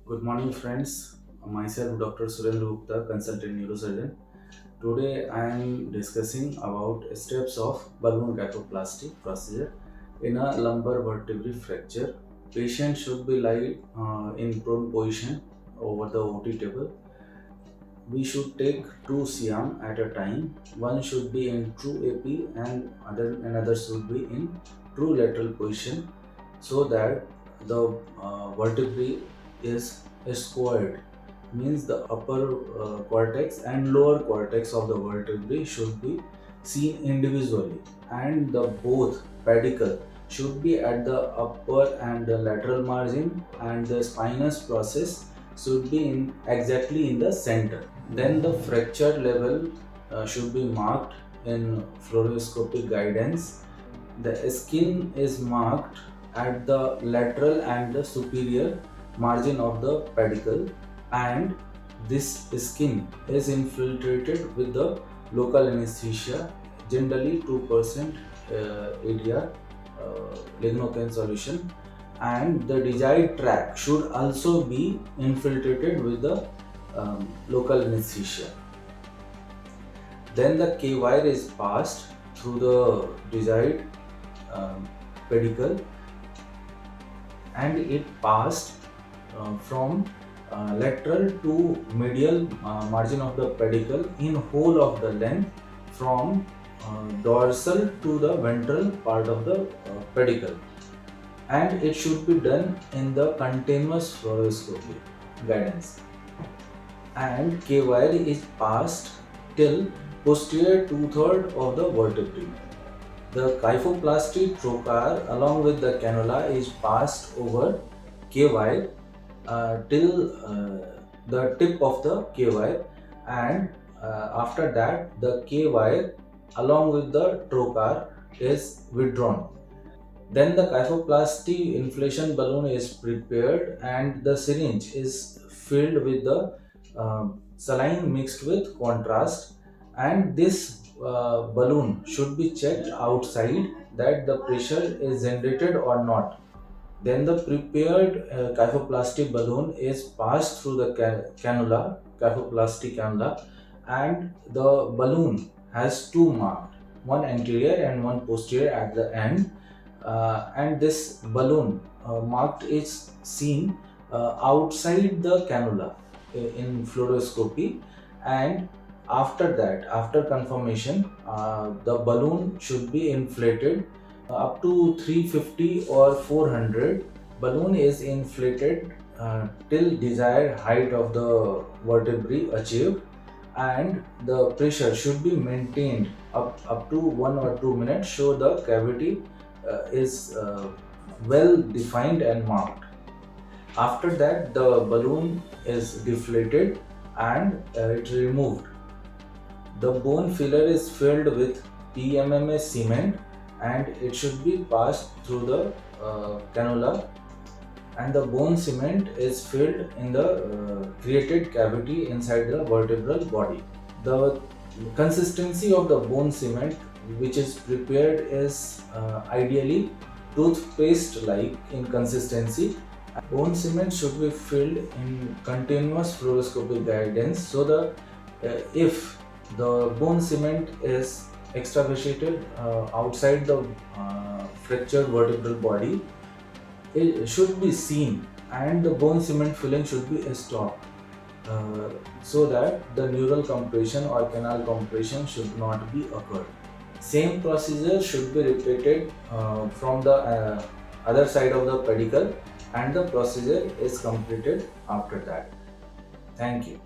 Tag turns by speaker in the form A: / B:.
A: Good morning, friends. Myself, Dr. Surendra Gupta, consultant neurosurgeon. Today, I am discussing about steps of balloon kyphoplasty procedure in a lumbar vertebrae fracture. Patient should be lie in prone position over the OT table. We should take two CM at a time. One should be in true AP and another should be in true lateral position so that the vertebrae is squared, means the upper cortex and lower cortex of the vertebrae should be seen individually, and the both pedicle should be at the upper and the lateral margin, and the spinous process should be in exactly in the center. Then the fracture level should be marked in fluoroscopic guidance. The skin is marked at the lateral and the superior margin of the pedicle, and this skin is infiltrated with the local anesthesia, generally 2% ADR lignocaine solution, and the desired tract should also be infiltrated with the local anesthesia. Then the K wire is passed through the desired um, pedicle, and it passed from lateral to medial margin of the pedicle in whole of the length from dorsal to the ventral part of the pedicle, and it should be done in the continuous fluoroscopy guidance. And K wire is passed till posterior two-thirds of the vertebrae. The kyphoplasty trocar along with the cannula is passed over K wire till the tip of the K wire, and after that the K wire along with the trocar is withdrawn. Then the kyphoplasty inflation balloon is prepared, and the syringe is filled with the saline mixed with contrast, and this balloon should be checked outside that the pressure is generated or not. Then the prepared kyphoplasty balloon is passed through the cannula, kyphoplasty cannula, and the balloon has two marked, one anterior and one posterior at the end, and this balloon marked is seen outside the cannula in fluoroscopy. And after that, after confirmation, the balloon should be inflated up to 350 or 400. Balloon is inflated till desired height of the vertebrae achieved, and the pressure should be maintained up to 1 or 2 minutes so the cavity is well defined and marked. After that, the balloon is deflated and it's removed. The bone filler is filled with PMMA cement, and it should be passed through the cannula, and the bone cement is filled in the created cavity inside the vertebral body. The consistency of the bone cement which is prepared is ideally toothpaste like in consistency. Bone cement should be filled in continuous fluoroscopic guidance, so the if the bone cement is extravasated outside the fractured vertebral body, it should be seen, and the bone cement filling should be stopped so that the neural compression or canal compression should not be occurred. Same procedure should be repeated from the other side of the pedicle, and the procedure is completed after that. Thank you.